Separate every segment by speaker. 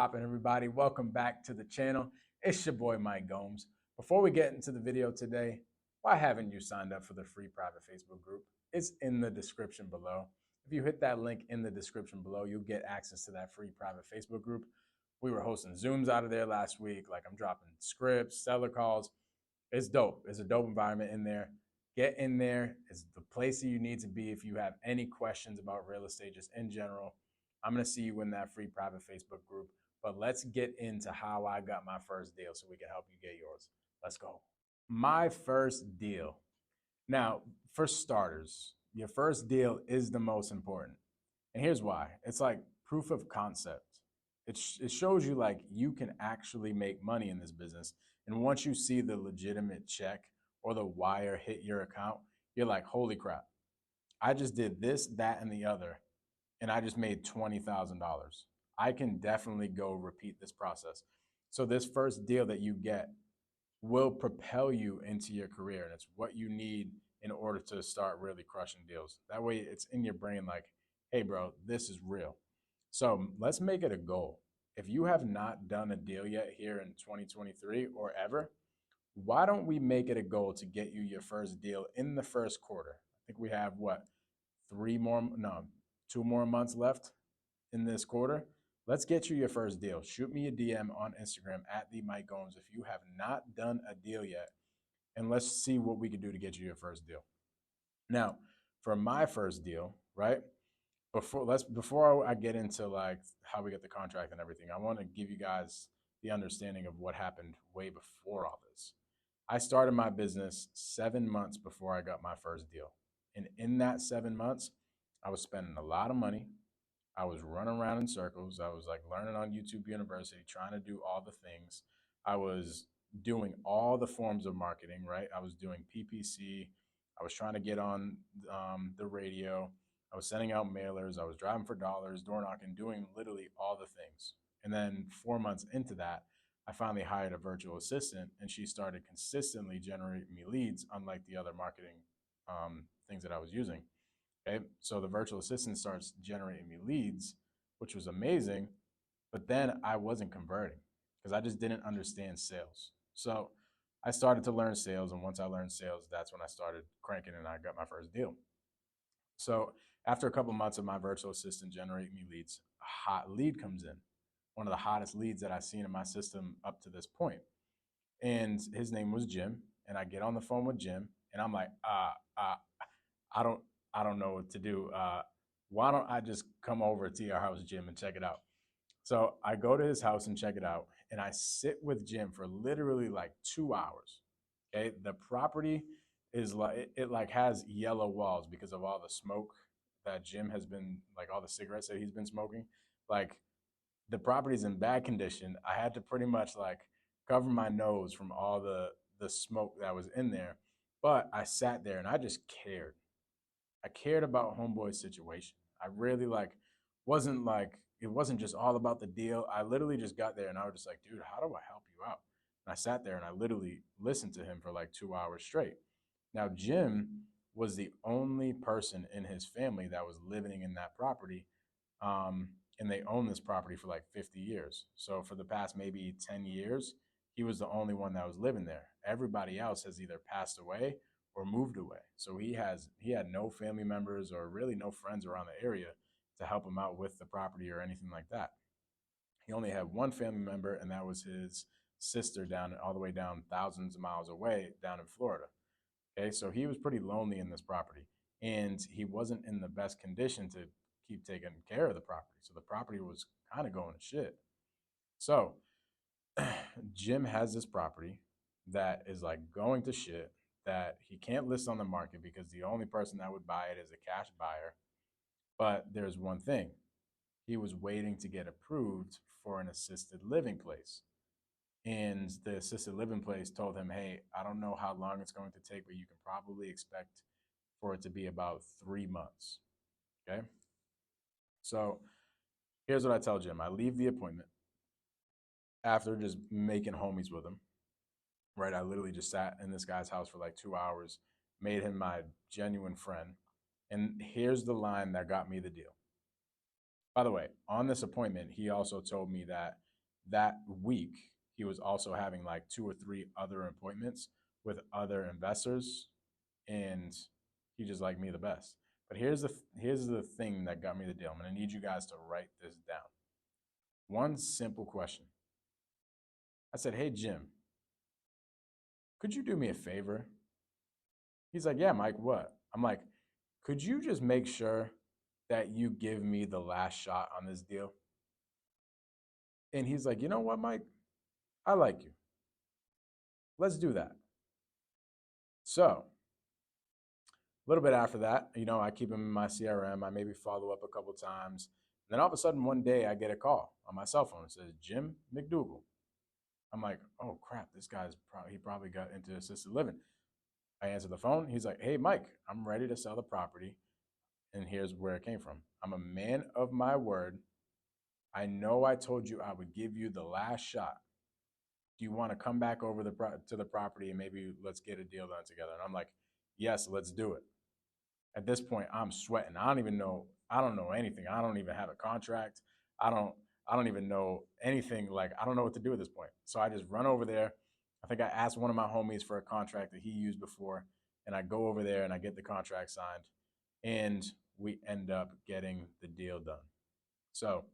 Speaker 1: poppin', everybody? Welcome back to the channel. It's your boy Mike Gomes. Before we get into the video today, why haven't you signed up for the free private Facebook group? It's in the description below. If you hit that link in the description below, you'll get access to that free private Facebook group. We were hosting Zooms out of there last week. Like, I'm dropping scripts, seller calls. It's dope. It's a dope environment in there. Get in there. It's the place that you need to be if you have any questions about real estate, just in general. I'm going to see you in that free private Facebook group. But let's get into how I got my first deal so we can help you get yours. Let's go. My first deal. Now, for starters, your first deal is the most important. And here's why. It's like proof of concept. It shows you like you can actually make money in this business. And once you see the legitimate check or the wire hit your account, you're like, holy crap. I just did this, that, and the other, and I just made $20,000. I can definitely go repeat this process. So this first deal that you get will propel you into your career, and it's what you need in order to start really crushing deals. That way it's in your brain like, hey bro, this is real. So let's make it a goal. If you have not done a deal yet here in 2023 or ever, why don't we make it a goal to get you your first deal in the first quarter? I think we have what, 2 more months left in this quarter. Let's get you your first deal. Shoot me a DM on Instagram at the Mike Gomes if you have not done a deal yet, and let's see what we can do to get you your first deal. Now, for my first deal, right? Before I get into like how we get the contract and everything, I want to give you guys the understanding of what happened way before all this. I started my business 7 months before I got my first deal. And in that 7 months, I was spending a lot of money. I was running around in circles. I was like learning on YouTube University, trying to do all the things. I was doing all the forms of marketing, right? I was doing PPC. I was trying to get on the radio. I was sending out mailers. I was driving for dollars, door knocking, doing literally all the things. And then 4 months into that, I finally hired a virtual assistant, and she started consistently generating me leads, unlike the other marketing things that I was using. Okay, so the virtual assistant starts generating me leads, which was amazing, but then I wasn't converting because I just didn't understand sales. So I started to learn sales, and once I learned sales, that's when I started cranking and I got my first deal. So after a couple months of my virtual assistant generating me leads, a hot lead comes in, one of the hottest leads that I've seen in my system up to this point. And his name was Jim. And I get on the phone with Jim, and I'm like, I don't know what to do. Why don't I just come over to your house, Jim, and check it out? So I go to his house and check it out, and I sit with Jim for literally like 2 hours. Okay, the property is like it like has yellow walls because of all the smoke that Jim has been, like all the cigarettes that he's been smoking. Like, the property's in bad condition. I had to pretty much like cover my nose from all the smoke that was in there. But I sat there and I just cared. I cared about homeboy's situation. I really like it wasn't just all about the deal. I literally just got there and I was just like, dude, how do I help you out? And I sat there and I literally listened to him for like 2 hours straight. Now, Jim was the only person in his family that was living in that property. And they owned this property for like 50 years. So for the past maybe 10 years, he was the only one that was living there. Everybody else has either passed away or moved away. So he had no family members or really no friends around the area to help him out with the property or anything like that. He only had one family member, and that was his sister down all the way down thousands of miles away down in Florida. Okay, so he was pretty lonely in this property, and he wasn't in the best condition to keep taking care of the property. So the property was kind of going to shit. So Jim has this property that is like going to shit, that he can't list on the market because the only person that would buy it is a cash buyer. But there's one thing. He was waiting to get approved for an assisted living place. And the assisted living place told him, hey, I don't know how long it's going to take, but you can probably expect for it to be about 3 months. Okay. So here's what I tell Jim. I leave the appointment after just making homies with him, right? I literally just sat in this guy's house for like 2 hours, made him my genuine friend. And here's the line that got me the deal. By the way, on this appointment, he also told me that that week, he was also having like 2 or 3 other appointments with other investors, and he just liked me the best. But here's the thing that got me the deal. I'm gonna need you guys to write this down. One simple question. I said, "Hey Jim, could you do me a favor?" He's like, "Yeah, Mike, what?" I'm like, "Could you just make sure that you give me the last shot on this deal?" And he's like, "You know what, Mike? I like you. Let's do that." So a little bit after that, I keep him in my CRM. I maybe follow up a couple times. And then all of a sudden, one day, I get a call on my cell phone. It says, Jim McDougal. I'm like, oh, crap, this guy's he probably got into assisted living. I answer the phone. He's like, hey, Mike, I'm ready to sell the property. And here's where it came from. I'm a man of my word. I know I told you I would give you the last shot. Do you want to come back over to the property and maybe let's get a deal done together? And I'm like, yes, let's do it. At this point, I'm sweating. I don't know anything. I don't even have a contract. I don't I don't even know anything. Like, I don't know what to do at this point. So I just run over there. I think I asked one of my homies for a contract that he used before, and I go over there and I get the contract signed, and we end up getting the deal done. So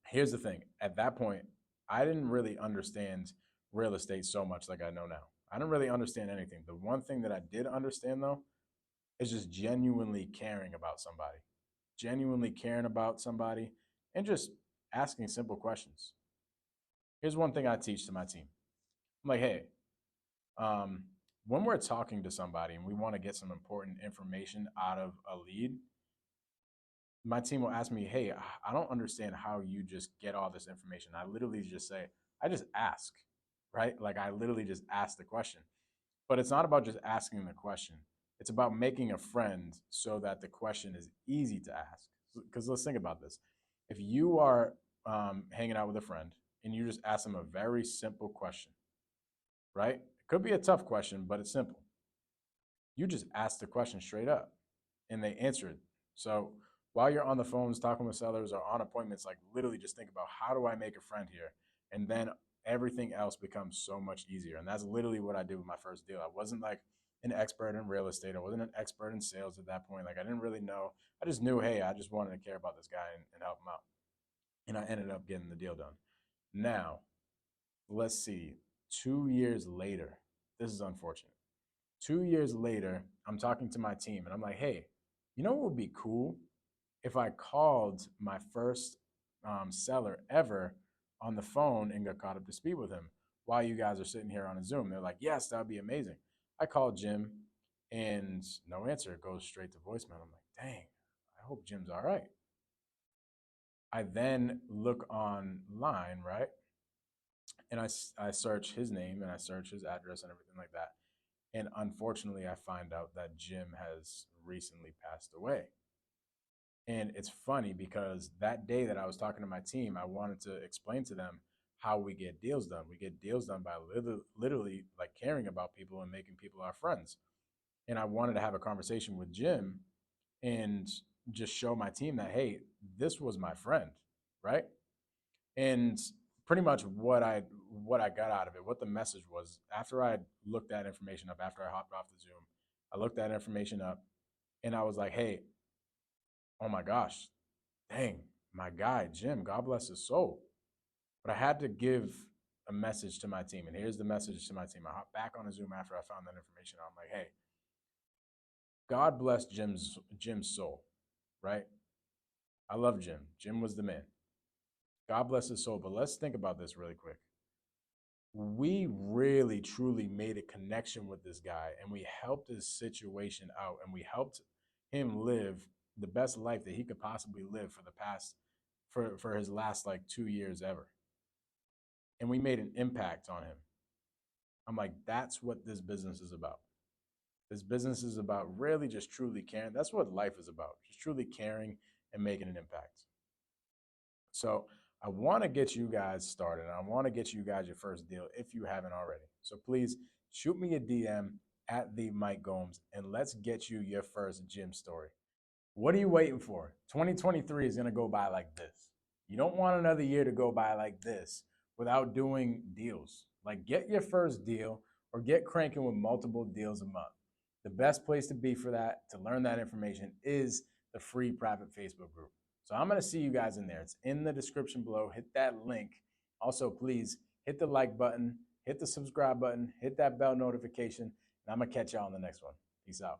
Speaker 1: here's the thing. At that point, I didn't really understand real estate so much like I know now. I didn't really understand anything. The one thing that I did understand though is just genuinely caring about somebody, genuinely caring about somebody, and just asking simple questions. Here's one thing I teach to my team. I'm like, hey, um, when we're talking to somebody and we want to get some important information out of a lead, my team will ask me, hey, I don't understand how you just get all this information. I literally just say, I just ask, right? Like, I literally just ask the question. But it's not about just asking the question. It's about making a friend so that the question is easy to ask. Because let's think about this. If you are hanging out with a friend and you just ask them a very simple question, right? It could be a tough question, but it's simple. You just ask the question straight up and they answer it. So while you're on the phones talking with sellers or on appointments, like literally just think about, how do I make a friend here? And then everything else becomes so much easier. And that's literally what I did with my first deal. I wasn't like an expert in real estate. I wasn't an expert in sales at that point. Like, I didn't really know. I just knew, hey, I just wanted to care about this guy and help him out. And I ended up getting the deal done. Now, let's see, 2 years later, this is unfortunate. 2 years later, I'm talking to my team and I'm like, hey, you know what would be cool? If I called my first seller ever on the phone and got caught up to speed with him while you guys are sitting here on a Zoom. They're like, yes, that would be amazing. I called Jim and no answer. It goes straight to voicemail. I'm like, dang, I hope Jim's all right. I then look online, right? And I search his name and I search his address and everything like that. And unfortunately, I find out that Jim has recently passed away. And it's funny because that day that I was talking to my team, I wanted to explain to them how we get deals done. We get deals done by literally like caring about people and making people our friends. And I wanted to have a conversation with Jim and just show my team that, hey, this was my friend, right? And pretty much what I got out of it, what the message was, after I looked that information up, after I hopped off the Zoom, I looked that information up and I was like, hey, oh my gosh, dang, my guy, Jim, God bless his soul. But I had to give a message to my team. And here's the message to my team. I hopped back on a Zoom after I found that information. I'm like, hey, God bless Jim's soul, right? I love Jim. Jim was the man. God bless his soul. But let's think about this really quick. We really truly made a connection with this guy and we helped his situation out and we helped him live the best life that he could possibly live for his last like 2 years ever. And we made an impact on him. I'm like, that's what this business is about. This business is about really just truly caring. That's what life is about, just truly caring and making an impact. So I want to get you guys started. I want to get you guys your first deal if you haven't already. So please shoot me a DM at the Mike Gomes and let's get you your first gym story. What are you waiting for? 2023 is going to go by like this. You don't want another year to go by like this without doing deals. Like get your first deal or get cranking with multiple deals a month. The best place to be for that, to learn that information, is the free private Facebook group. So I'm going to see you guys in there. It's in the description below. Hit that link. Also, please hit the like button, hit the subscribe button, hit that bell notification, and I'm going to catch y'all on the next one. Peace out.